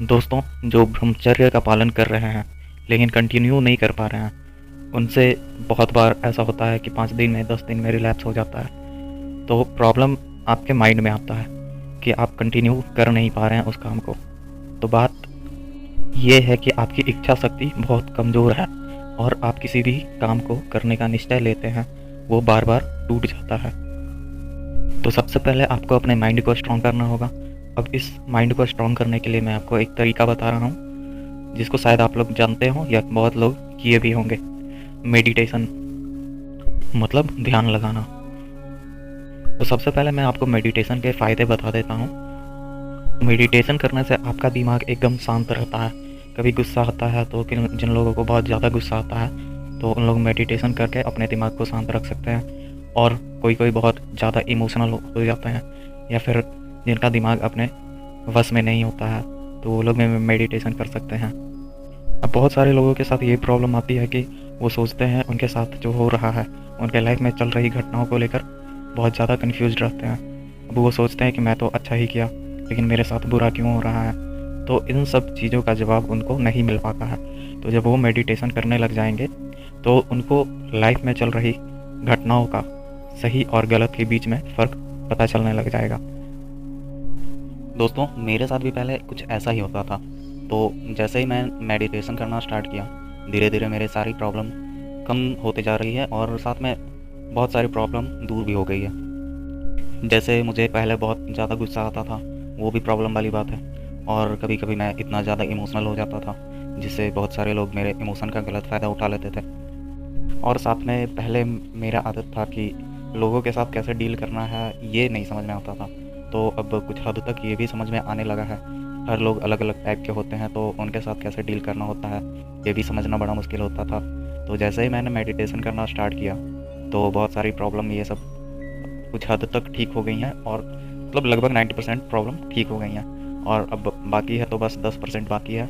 दोस्तों, जो ब्रह्मचर्य का पालन कर रहे हैं लेकिन कंटिन्यू नहीं कर पा रहे हैं, उनसे बहुत बार ऐसा होता है कि 5 दिन में 10 दिन में रिलैप्स हो जाता है। तो प्रॉब्लम आपके माइंड में आता है कि आप कंटिन्यू कर नहीं पा रहे हैं उस काम को। तो बात ये है कि आपकी इच्छा शक्ति बहुत कमज़ोर है और आप किसी भी काम को करने का निश्चय लेते हैं, वो बार बार टूट जाता है। तो सबसे पहले आपको अपने माइंड को स्ट्रॉन्ग करना होगा। अब इस माइंड को स्ट्रॉन्ग करने के लिए मैं आपको एक तरीका बता रहा हूँ, जिसको शायद आप लोग जानते हो या बहुत लोग किए भी होंगे। मेडिटेशन मतलब ध्यान लगाना। तो सबसे पहले मैं आपको मेडिटेशन के फ़ायदे बता देता हूँ। मेडिटेशन करने से आपका दिमाग एकदम शांत रहता है। कभी गुस्सा आता है तो जिन लोगों को बहुत ज़्यादा गुस्सा आता है तो उन लोग मेडिटेशन करके अपने दिमाग को शांत रख सकते हैं। और कोई कोई बहुत ज़्यादा इमोशनल हो जाते हैं या फिर जिनका दिमाग अपने वश में नहीं होता है तो वो लोग मेडिटेशन कर सकते हैं। अब बहुत सारे लोगों के साथ ये प्रॉब्लम आती है कि वो सोचते हैं उनके साथ जो हो रहा है, उनके लाइफ में चल रही घटनाओं को लेकर बहुत ज़्यादा कन्फ्यूज रहते हैं। अब वो सोचते हैं कि मैं तो अच्छा ही किया, लेकिन मेरे साथ बुरा क्यों हो रहा है। तो इन सब चीज़ों का जवाब उनको नहीं मिल पाता है। तो जब वो मेडिटेशन करने लग जाएंगे तो उनको लाइफ में चल रही घटनाओं का सही और गलत के बीच में फ़र्क पता चलने लग जाएगा। दोस्तों, मेरे साथ भी पहले कुछ ऐसा ही होता था। तो जैसे ही मैं मेडिटेशन करना स्टार्ट किया, धीरे धीरे मेरे सारी प्रॉब्लम कम होते जा रही है और साथ में बहुत सारी प्रॉब्लम दूर भी हो गई है। जैसे मुझे पहले बहुत ज़्यादा गुस्सा आता था, वो भी प्रॉब्लम वाली बात है। और कभी कभी मैं इतना ज़्यादा इमोशनल हो जाता था जिससे बहुत सारे लोग मेरे इमोशन का गलत फ़ायदा उठा लेते थे। और साथ में पहले मेरा आदत था कि लोगों के साथ कैसे डील करना है ये नहीं समझ में आता था। तो अब कुछ हद तक ये भी समझ में आने लगा है। हर लोग अलग अलग टाइप के होते हैं तो उनके साथ कैसे डील करना होता है ये भी समझना बड़ा मुश्किल होता था। तो जैसे ही मैंने मेडिटेशन करना स्टार्ट किया तो बहुत सारी प्रॉब्लम ये सब कुछ हद तक ठीक हो गई हैं और मतलब लगभग 90% प्रॉब्लम ठीक हो गई हैं। और अब बाकी है तो बस 10% बाकी है।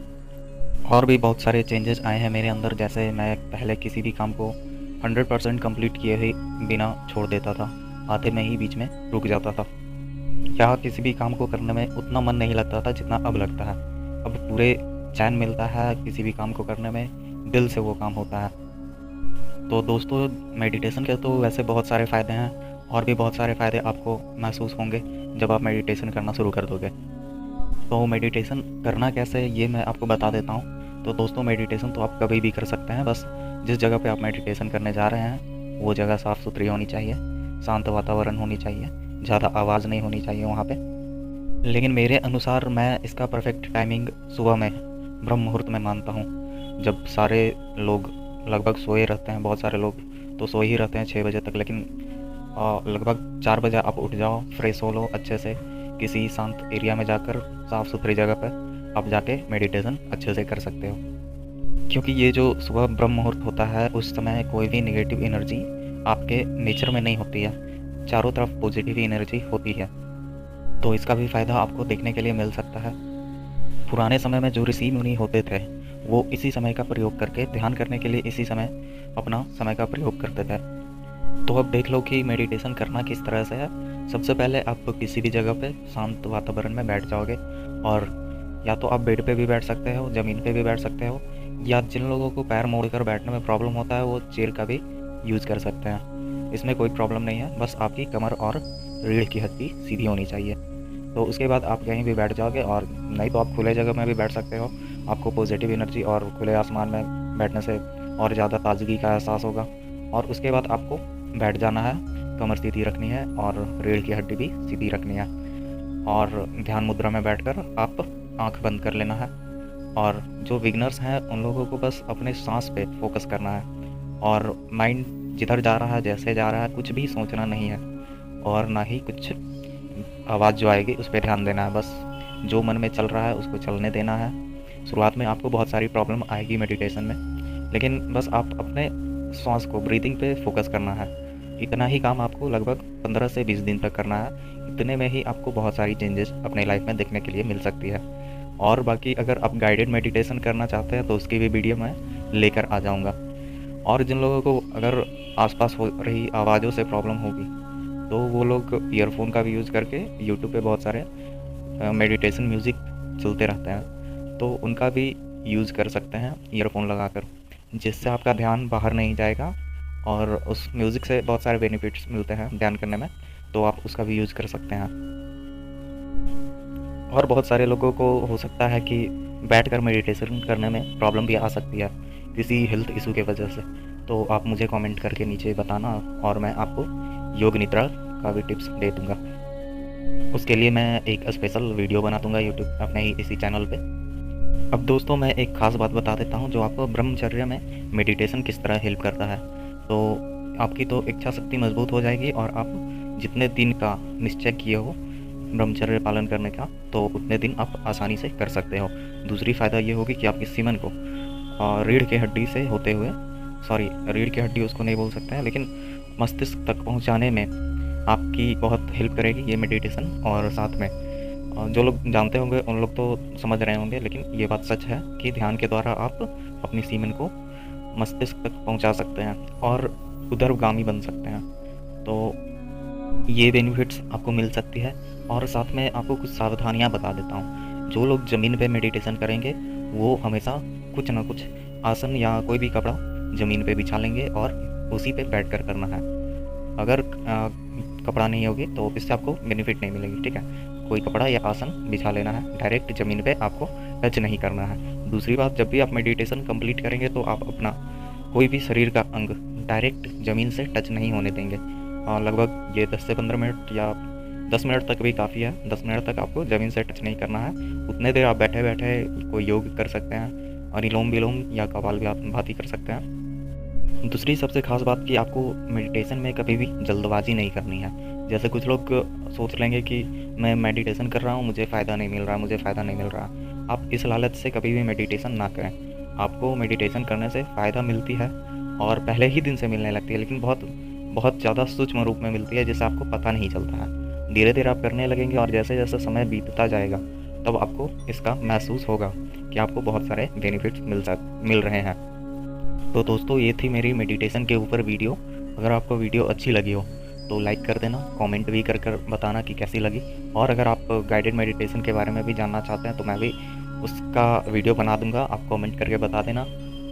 और भी बहुत सारे चेंजेस आए हैं मेरे अंदर। जैसे मैं पहले किसी भी काम को 100% कंप्लीट किए ही बिना छोड़ देता था, आधे में ही बीच में रुक जाता था, या किसी भी काम को करने में उतना मन नहीं लगता था जितना अब लगता है। अब पूरे चैन मिलता है किसी भी काम को करने में, दिल से वो काम होता है। तो दोस्तों, मेडिटेशन के तो वैसे बहुत सारे फ़ायदे हैं और भी बहुत सारे फ़ायदे आपको महसूस होंगे जब आप मेडिटेशन करना शुरू कर दोगे। तो मेडिटेशन करना कैसे ये मैं आपको बता देता हूँ। तो दोस्तों, मेडिटेशन तो आप कभी भी कर सकते हैं। बस जिस जगह पे आप मेडिटेशन करने जा रहे हैं वो जगह साफ़ सुथरी होनी चाहिए, शांत वातावरण होनी चाहिए, ज़्यादा आवाज़ नहीं होनी चाहिए वहाँ पे। लेकिन मेरे अनुसार मैं इसका परफेक्ट टाइमिंग सुबह में ब्रह्म मुहूर्त में मानता हूँ, जब सारे लोग लगभग सोए रहते हैं। बहुत सारे लोग तो सोए ही रहते हैं 6 बजे तक, लेकिन लगभग 4 बजे आप उठ जाओ, फ्रेश हो लो अच्छे से, किसी शांत एरिया में जाकर साफ़ सुथरी जगह पर आप जाके मेडिटेशन अच्छे से कर सकते हो। क्योंकि ये जो सुबह ब्रह्म मुहूर्त होता है उस समय कोई भी नेगेटिव एनर्जी आपके नेचर में नहीं होती है, चारों तरफ पॉजिटिव एनर्जी होती है। तो इसका भी फ़ायदा आपको देखने के लिए मिल सकता है। पुराने समय में जो ऋषि मुनि होते थे वो इसी समय का प्रयोग करके ध्यान करने के लिए इसी समय अपना समय का प्रयोग करते थे। तो अब देख लो कि मेडिटेशन करना किस तरह से है। सबसे पहले आप किसी भी जगह पे शांत वातावरण में बैठ जाओगे, और या तो आप बेड पे भी बैठ सकते हो, ज़मीन पे भी बैठ सकते हो, या जिन लोगों को पैर मोड़कर बैठने में प्रॉब्लम होता है वो चेयर का भी यूज़ कर सकते हैं। इसमें कोई प्रॉब्लम नहीं है, बस आपकी कमर और रीढ़ की हड्डी सीधी होनी चाहिए। तो उसके बाद आप कहीं भी बैठ जाओगे, और नहीं तो आप खुले जगह में भी बैठ सकते हो। आपको पॉजिटिव एनर्जी और खुले आसमान में बैठने से और ज़्यादा ताजगी का एहसास होगा। और उसके बाद आपको बैठ जाना है, कमर सीधी रखनी है और रीढ़ की हड्डी भी सीधी रखनी है, और ध्यान मुद्रा में बैठकर आप आंख बंद कर लेना है। और जो बिगनर्स हैं उन लोगों को बस अपने सांस पे फोकस करना है, और माइंड जिधर जा रहा है जैसे जा रहा है कुछ भी सोचना नहीं है, और ना ही कुछ आवाज़ जो आएगी उस पर ध्यान देना है। बस जो मन में चल रहा है उसको चलने देना है। शुरुआत में आपको बहुत सारी प्रॉब्लम आएगी मेडिटेशन में, लेकिन बस आप अपने सांस को, ब्रीदिंग पे फोकस करना है। इतना ही काम आपको लगभग 15 से 20 दिन तक करना है। इतने में ही आपको बहुत सारी चेंजेस अपने लाइफ में देखने के लिए मिल सकती है। और बाकी अगर आप गाइडेड मेडिटेशन करना चाहते हैं तो उसकी भी वीडियो मैं लेकर आ जाऊंगा। और जिन लोगों को अगर आसपास हो रही आवाज़ों से प्रॉब्लम होगी तो वो लोग ईयरफोन का भी यूज़ करके यूट्यूब पे बहुत सारे मेडिटेशन म्यूज़िक चलते रहते हैं, तो उनका भी यूज़ कर सकते हैं ईयरफोन लगाकर, जिससे आपका ध्यान बाहर नहीं जाएगा और उस म्यूज़िक से बहुत सारे बेनिफिट्स मिलते हैं ध्यान करने में, तो आप उसका भी यूज़ कर सकते हैं। और बहुत सारे लोगों को हो सकता है कि बैठकर मेडिटेशन करने में प्रॉब्लम भी आ सकती है किसी हेल्थ इशू की वजह से, तो आप मुझे कमेंट करके नीचे बताना और मैं आपको योग निद्रा का भी टिप्स दे दूँगा। उसके लिए मैं एक स्पेशल वीडियो बना दूँगा यूट्यूब अपने ही इसी चैनल पे। अब दोस्तों मैं एक ख़ास बात बता देता हूँ जो आपको ब्रह्मचर्य में मेडिटेशन किस तरह हेल्प करता है। तो आपकी तो इच्छा शक्ति मजबूत हो जाएगी और आप जितने दिन का निश्चय किए हो ब्रह्मचर्य पालन करने का, तो उतने दिन आप आसानी से कर सकते हो। दूसरी फ़ायदा ये होगी कि आपकी सीमन को रीढ़ की हड्डी से होते हुए, सॉरी रीढ़ की हड्डी उसको नहीं बोल सकते हैं, लेकिन मस्तिष्क तक पहुंचाने में आपकी बहुत हेल्प करेगी ये मेडिटेशन। और साथ में जो लोग जानते होंगे उन लोग तो समझ रहे होंगे, लेकिन ये बात सच है कि ध्यान के द्वारा आप अपनी सीमन को मस्तिष्क तक पहुंचा सकते हैं और उदरगामी बन सकते हैं। तो ये बेनिफिट्स आपको मिल सकती है। और साथ में आपको कुछ सावधानियां बता देता हूँ। जो लोग ज़मीन पे मेडिटेशन करेंगे वो हमेशा कुछ ना कुछ आसन या कोई भी कपड़ा ज़मीन पे बिछा लेंगे और उसी पे बैठ कर करना है। अगर कपड़ा नहीं होगी तो इससे आपको बेनिफिट नहीं मिलेगी, ठीक है। कोई कपड़ा या आसन बिछा लेना है, डायरेक्ट ज़मीन पे आपको टच नहीं करना है। दूसरी बात, जब भी आप मेडिटेशन कंप्लीट करेंगे तो आप अपना कोई भी शरीर का अंग डायरेक्ट ज़मीन से टच नहीं होने देंगे। लगभग ये 10 से 15 मिनट या 10 मिनट तक भी काफ़ी है। 10 मिनट तक आपको ज़मीन से टच नहीं करना है। उतने देर आप बैठे बैठे कोई योग कर सकते हैं और अनुलोम विलोम या कपालभाति कर सकते हैं। दूसरी सबसे ख़ास बात कि आपको मेडिटेशन में कभी भी जल्दबाजी नहीं करनी है। जैसे कुछ लोग सोच लेंगे कि मैं मेडिटेशन कर रहा हूँ, मुझे फ़ायदा नहीं मिल रहा, मुझे फ़ायदा नहीं मिल रहा। आप इस लालच से कभी भी मेडिटेशन ना करें। आपको मेडिटेशन करने से फ़ायदा मिलती है और पहले ही दिन से मिलने लगती है, लेकिन बहुत ज़्यादा सूक्ष्म रूप में मिलती है, जिससे आपको पता नहीं चलता है। धीरे धीरे आप करने लगेंगे और जैसे जैसे समय बीतता जाएगा तब आपको इसका महसूस होगा कि आपको बहुत सारे बेनिफिट्स मिल रहे हैं। तो दोस्तों ये थी मेरी मेडिटेशन के ऊपर वीडियो। अगर आपको वीडियो अच्छी लगी हो तो लाइक कर देना, कमेंट भी कर बताना कि कैसी लगी। और अगर आप गाइडेड मेडिटेशन के बारे में भी जानना चाहते हैं तो मैं भी उसका वीडियो बना दूंगा, आप कमेंट करके बता देना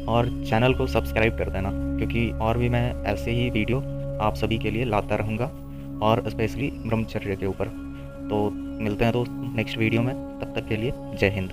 और चैनल को सब्सक्राइब कर देना, क्योंकि और भी मैं ऐसे ही वीडियो आप सभी के लिए लाता रहूँगा और स्पेशली ब्रह्मचर्य के ऊपर। तो मिलते हैं दोस्त नेक्स्ट वीडियो में, तब तक के लिए जय हिंद।